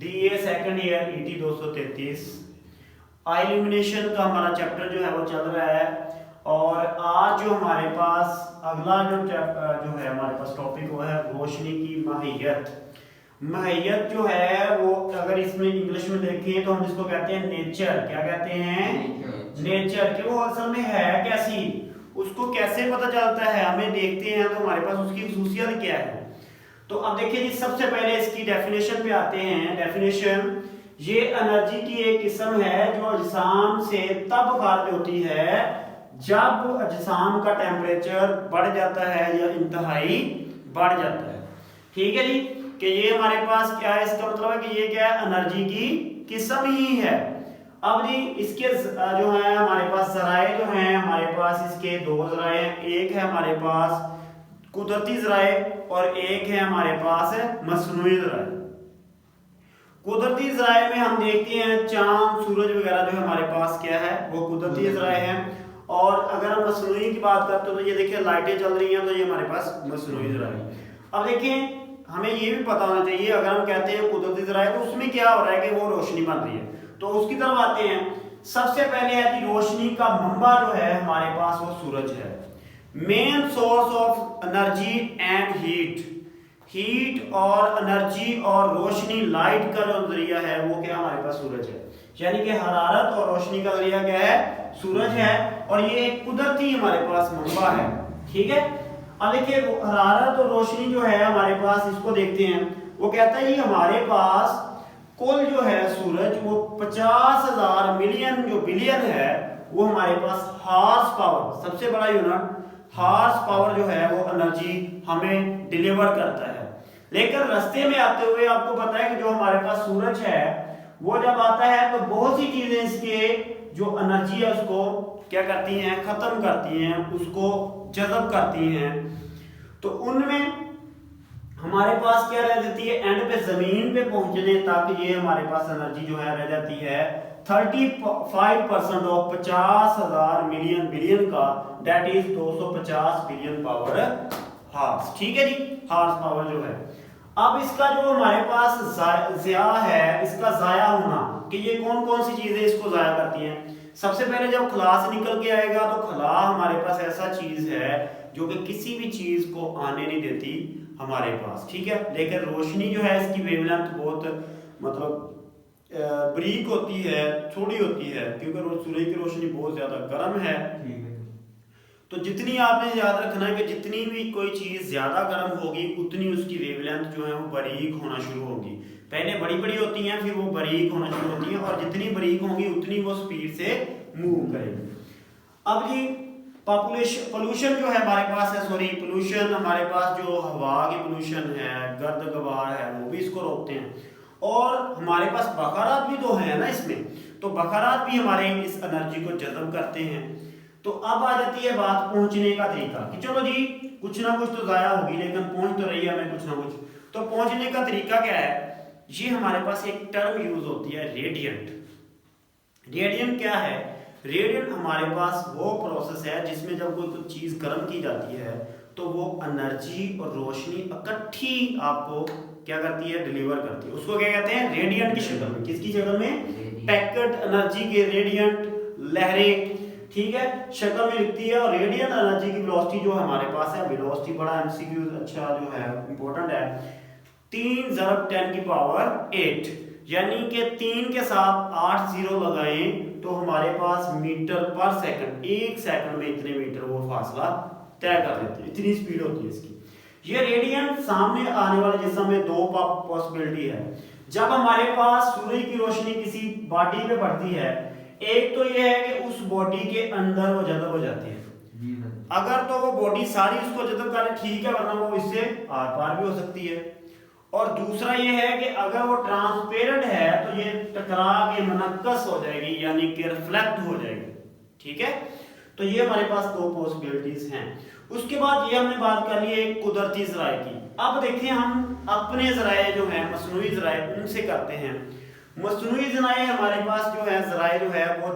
DA second year ET 233 illumination का हमारा chapter जो है वो चल रहा है। और आज जो हमारे पास अगला जो है हमारे पास टॉपिक वो है रोशनी की माहियत। माहियत जो है वो अगर इसमें इंग्लिश में देखें तो हम इसको कहते हैं नेचर। क्या कहते हैं? नेचर। कि वो असल में है कैसी, उसको कैसे पता चलता है, हमें देखते हैं तो हमारे पास उसकी खासियत क्या है। तो अब देखिए जी, सबसे पहले इसकी डेफिनेशन पे आते हैं। डेफिनेशन, ये एनर्जी की एक किस्म है जो अजसाम से तब खारिज होती है जब अजसाम का टेम्परेचर बढ़ जाता है या इंतहाई बढ़ जाता है। ठीक है जी, कि ये हमारे पास क्या है, इसका मतलब है कि ये क्या है, एनर्जी की किस्म ही है। अब जी इसके जो है हमारे पास जराए जो हैं, हमारे पास इसके दो जराए हैं। एक है हमारे पास कुदरती जराए और एक है हमारे पास मसनूई जराए। कुदरती जराए में हम देखते हैं चांद सूरज वगैरह जो हमारे पास क्या है वो कुदरती जराए हैं। और अगर हम मसनूई की बात करते हैं तो ये देखिए लाइटें चल रही हैं तो ये हमारे पास मसनूई जराए। अब देखिए हमें ये भी पता होना चाहिए, अगर हम कहते हैं कुदरती जराए तो उसमें क्या हो रहा है कि वो रोशनी बन रही है। तो उसकी तरफ आते हैं। सबसे पहले है कि रोशनी का मंबा जो है हमारे पास वो सूरज है। Main source of energy and heat और एनर्जी और रोशनी लाइट का जो जरिया है वो क्या हमारे पास सूरज है। यानी कि हरारत और रोशनी का जरिया क्या है, सूरज है। और ये एक कुदरती हमारे पास मंबा है। ठीक है, अब देखिए हरारत और रोशनी जो है हमारे पास, इसको देखते हैं। वो कहता है ये हमारे पास कुल जो है सूरज वो 50,000 मिलियन जो बिलियन है वो हमारे पास हॉर्स पावर, सबसे बड़ा यूनिट हॉर्स पावर जो है वो एनर्जी हमें डिलीवर करता है। लेकिन रास्ते में आते हुए आपको पता है कि जो हमारे पास सूरज है वो जब आता है तो बहुत सी चीजें इसके जो एनर्जी है उसको क्या करती हैं, खत्म करती हैं, उसको जज़ब करती हैं। तो उनमें हमारे पास क्या रह जाती है, एंड पे जमीन पे पहुंचने तक ये हमारे पास एनर्जी जो है रह जाती है 35% ऑफ 50,000 मिलियन बिलियन का, that is 250 billion power horse. ठीक है जी, हार्स पावर जो है। अब इसका जो हमारे पास ज़या है, इसका ज़ाया होना, कि ये कौन कौन सी चीजें इसको ज़ाया करती हैं। सबसे पहले जब खला से निकल के आएगा तो खला हमारे पास ऐसा चीज है जो कि किसी भी चीज को आने नहीं देती हमारे पास। ठीक है, लेकिन रोशनी जो है इसकी वेवलेंथ बहुत मतलब बारीक होती है, छोटी होती है, क्योंकि सूर्य की रोशनी बहुत ज्यादा गर्म है। तो जितनी आपने याद रखना है कि जितनी भी कोई चीज ज्यादा गर्म होगी उतनी उसकी वेवलेंथ जो है वो बारीक होना शुरू होगी। पहले बड़ी बड़ी होती हैं फिर वो बारीक होना शुरू होती हैं, और जितनी बारीक होंगी उतनी वो स्पीड से मूव करेगी। अब जी पोल्यूशन जो है हमारे पास है, सॉरी पोल्यूशन हमारे पास जो हवा की पोल्यूशन है, गर्द गबार है, वो भी इसको रोकते हैं। और हमारे पास बखारात भी तो है ना इसमें, तो बखारात भी हमारे इस एनर्जी को जज़ब करते हैं। तो अब आ जाती है बात पहुंचने का तरीका, कि चलो जी कुछ ना कुछ तो जाया होगी लेकिन पहुंच तो रही है हमें कुछ ना कुछ। तो पहुंचने का तरीका क्या है, ये हमारे पास एक टर्म यूज होती है रेडियंट। रेडियंट क्या है, रेडियंट हमारे पास वो प्रोसेस है जिसमें जब कोई कुछ चीज गर्म की जाती है तो वो एनर्जी और रोशनी इकट्ठी आपको क्या करती है, डिलीवर करती है। उसको क्या कहते हैं, रेडियंट की शक्ल में। किसकी शक्ल में, पैकेट एनर्जी के रेडियंट लहरें, ठीक है, शक्ल में लिखती है। और रेडियंट एनर्जी की वेलोसिटी जो हमारे पास है, वेलोसिटी बड़ा एमसीक्यू अच्छा जो है इंपॉर्टेंट है, 3 × 10⁸, यानी कि 3 के साथ 8 जीरो लगाएं तो हमारे पास मीटर पर सेकंड, 1 सेकंड में इतने मीटर वो फासला तय कर देते हैं, इतनी स्पीड होती है इसकी। ये रेडियंट सामने आने वाले जिस्म में दो पॉसिबिलिटी है। जब हमारे पास सूर्य की रोशनी किसी बॉडी पे पड़ती है, एक तो ये है कि उस बॉडी के अंदर वो जज़ब हो जाती है, अगर तो वो बॉडी सारी उसको जज़ब करे ठीक है, वरना वो इससे आर पार भी हो सकती है। और दूसरा ये है कि अगर वो ट्रांसपेरेंट है तो ये टकरा के मनक्कस हो जाएगी, यानी कि रिफ्लेक्ट हो जाएगी। ठीक है, तो ये हमारे पास दो पॉसिबिलिटीज हैं। उसके बाद ये हमने बात कर ली एक कुदरती जराए की। अब देखिए हम अपने जराए जो हैं मसनूई जराए उनसे करते हैं। मसनूई जराए हमारे पास जो है जराए जो है वो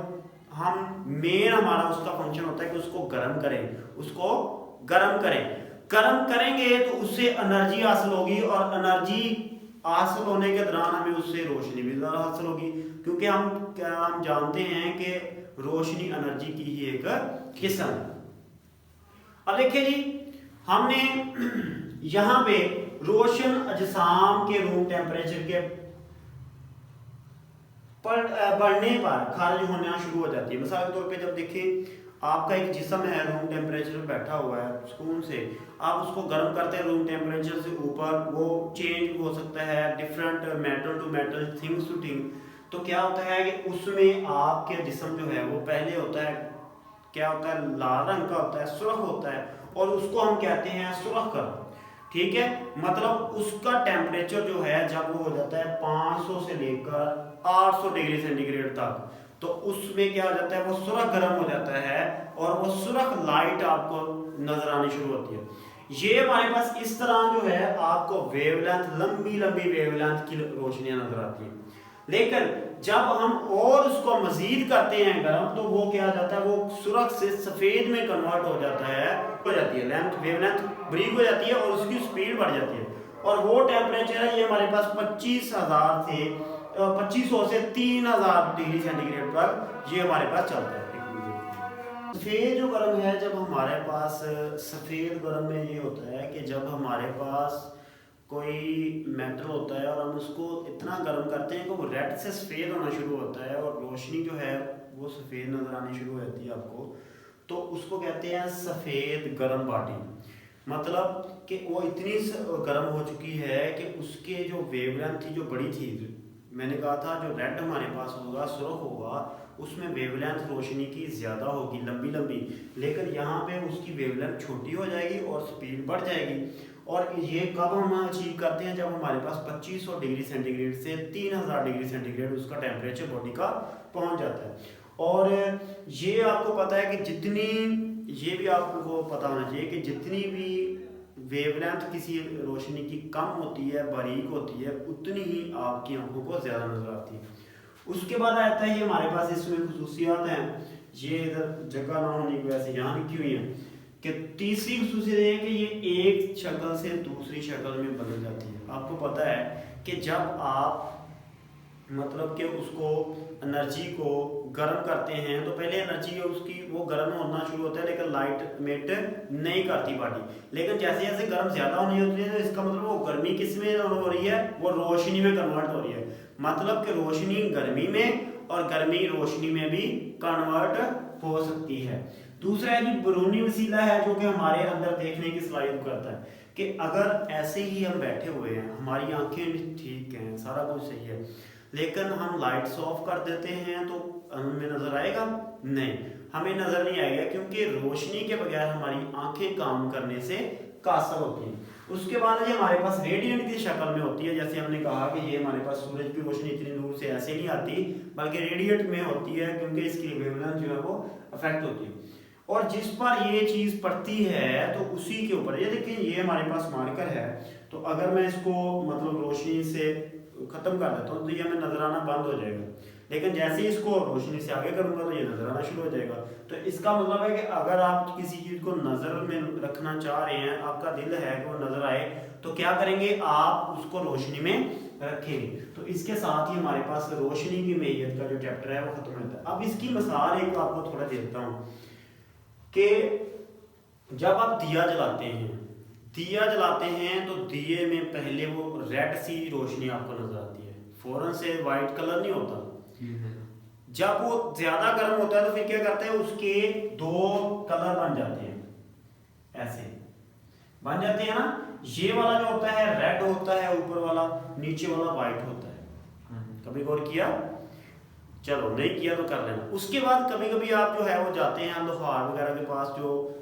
हम मेन हमारा उसका फंक्शन होता है कि उसको गर्म करें, उसको गर्म करें। गर्म करेंगे तो उससे एनर्जी हासिल होगी, और एनर्जी हासिल होने के दौरान हमें उससे रोशनी भी ज़्यादा हासिल होगी, क्योंकि हम जानते हैं कि रोशनी एनर्जी की ही एक किस्म है। अब देखिए जी, हमने यहाँ पे रोशन अजसाम के रूम टेम्परेचर के बढ़ने पर खारिज होना शुरू हो जाती है। मिसाल के तौर पे जब देखें आपका एक जिस्म है रूम टेम्परेचर पे बैठा हुआ है सुकून से, आप उसको गर्म करते हैं रूम टेम्परेचर से ऊपर, वो चेंज हो सकता है different metal to metal, things to thing. तो क्या होता है कि उसमें आपके जिस्म जो है वो पहले होता है, क्या होता है, लाल रंग का होता है, सुर्ख होता है, और उसको हम कहते हैं सुर्ख गर्म। ठीक है, मतलब उसका टेम्परेचर जो है जब वो हो जाता है 500 से लेकर 800 डिग्री सेंटीग्रेड तक, तो उसमें क्या हो जाता है, वो सुर्ख गर्म हो जाता है और वो सुर्ख लाइट आपको नजर आनी शुरू होती है। ये हमारे पास इस तरह जो है आपको वेवलेंथ, लंबी लंबी वेवलेंथ की रोशनियां नजर आती हैं। लेकिन जब हम और उसको मजीद करते हैं गर्म, तो वो क्या हो जाता है, वो सुर्ख से सफेद में कन्वर्ट हो जाता है, हो जाती है, लेंथ वेवलेंथ ब्रीक हो जाती है और उसकी स्पीड बढ़ जाती है। और वो टेम्परेचर है ये हमारे पास 2500 से 3000 डिग्री सेंटीग्रेड पर ये हमारे पास चलता है। सफ़ेद जो गर्म है, जब हमारे पास सफ़ेद गर्म में ये होता है कि जब हमारे पास कोई मेटल होता है और हम उसको इतना गर्म करते हैं कि वो रेड से सफ़ेद होना शुरू होता है और रोशनी जो है वो सफ़ेद नज़र आनी शुरू हो जाती है आपको, तो उसको कहते हैं सफ़ेद गर्म पार्टी। मतलब कि वो इतनी गर्म हो चुकी है कि उसके जो वेवलेंथ थी जो बड़ी थी, मैंने कहा था जो रेड हमारे पास होगा, सुर्ख होगा, उसमें वेवलेंथ रोशनी की ज़्यादा होगी, लंबी लंबी, लेकिन यहाँ पे उसकी वेवलेंथ छोटी हो जाएगी और स्पीड बढ़ जाएगी। और ये कब हम अचीव करते हैं, जब हमारे पास 2500 डिग्री सेंटीग्रेड से 3000 डिग्री सेंटीग्रेड उसका टेम्परेचर बॉडी का पहुँच जाता है। और ये आपको पता है कि जितनी, ये भी आपको पता होना चाहिए कि जितनी भी वेवलेंथ किसी रोशनी की कम होती है, बारीक होती है, उतनी ही आपकी आंखों को ज़्यादा नजर आती है। उसके बाद आता है ये हमारे पास इसमें खसूसियात हैं, ये इधर जगह ना होने की वजह से यहाँ लिखी हुई है कि तीसरी खसूसियत है कि ये एक शक्ल से दूसरी शक्ल में बदल जाती है। आपको पता है कि जब आप मतलब कि उसको एनर्जी को गर्म करते हैं तो पहले एनर्जी उसकी वो गर्म होना शुरू होता है, लेकिन लाइट मेट नहीं करती बॉडी। लेकिन जैसे जैसे गर्म ज़्यादा होनी होती है तो इसका मतलब वो गर्मी किस में हो रही है, वो रोशनी में कन्वर्ट हो रही है। मतलब कि रोशनी गर्मी में और गर्मी रोशनी में भी कन्वर्ट हो सकती है। दूसरा है जी बैरूनी वसीला है, जो कि हमारे अंदर देखने की सलाहियत करता है कि अगर ऐसे ही हम बैठे हुए हैं, हमारी आंखें ठीक हैं, सारा कुछ सही है, लेकिन हम लाइट्स ऑफ कर देते हैं तो हमें नजर आएगा? नहीं, हमें नजर नहीं आएगा, क्योंकि रोशनी के बगैर हमारी आंखें काम करने से कासल होती हैं। उसके बाद ये हमारे पास रेडिएंट की शक्ल में होती है, जैसे हमने कहा कि ये हमारे पास सूरज की रोशनी इतनी दूर से ऐसे नहीं आती, बल्कि रेडिएंट में होती है, क्योंकि इसकी वेवलेंथ जो है वो अफेक्ट होती है। और जिस पर ये चीज़ पड़ती है तो उसी के ऊपर, ये देखिए ये हमारे पास मार्कर है, तो अगर मैं इसको मतलब रोशनी से ख़त्म कर देता हूँ तो ये हमें नजर आना बंद हो जाएगा, लेकिन जैसे ही इसको रोशनी से आगे करूँगा तो ये नजर आना शुरू हो जाएगा। तो इसका मतलब है कि अगर आप किसी चीज़ को नज़र में रखना चाह रहे हैं, आपका दिल है कि वो नज़र आए, तो क्या करेंगे, आप उसको रोशनी में रखेंगे। तो इसके साथ ही हमारे पास रोशनी की मैयत का जो चैप्टर है वो खत्म होता है। अब इसकी मिसाल एक आपको थोड़ा देता हूँ कि जब आप दिया जलाते हैं तो दिए में पहले वो रेड सी रोशनी आपको नजर आती है, फौरन से वाइट कलर नहीं होता। जब वो ज्यादा गर्म होता है तो फिर क्या करते हैं, उसके दो कलर बन जाते हैं, ऐसे बन जाते हैं ना। ये वाला जो होता है रेड होता है ऊपर वाला, नीचे वाला वाइट होता है। कभी गौर किया? चलो नहीं किया तो कर लेना। उसके बाद कभी कभी आप जो है वो जाते हैं लोहार वगैरह के पास, जो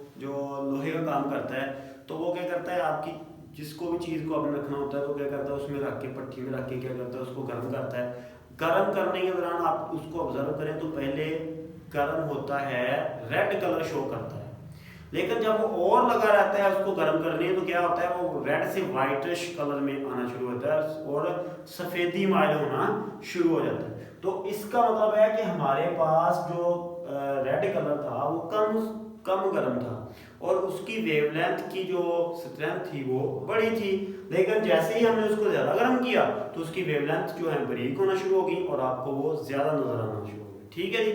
लोहे का काम करता है, तो वो क्या करता है, आपकी जिसको भी चीज़ को आपने रखना होता है तो क्या करता है, उसमें रख के पट्टी में रख के क्या करता है, उसको गर्म करता है। गर्म करने के दौरान आप उसको ऑब्जर्व करें तो पहले गर्म होता है, रेड कलर शो करता है, लेकिन जब वो और लगा रहता है उसको गर्म करने तो क्या होता है, वो रेड से वाइटिश कलर में आना शुरू होता है और सफ़ेदी माइल होना शुरू हो जाता है। तो इसका मतलब है कि हमारे पास जो रेड कलर था वो कम गर्म था, और उसकी वेवलेंथ की जो स्ट्रेंथ थी वो बड़ी थी, लेकिन जैसे ही हमने उसको ज़्यादा गर्म किया तो उसकी वेवलेंथ जो है बारीक होना शुरू होगी और आपको वो ज़्यादा नज़र आना शुरू होगी। ठीक है जी।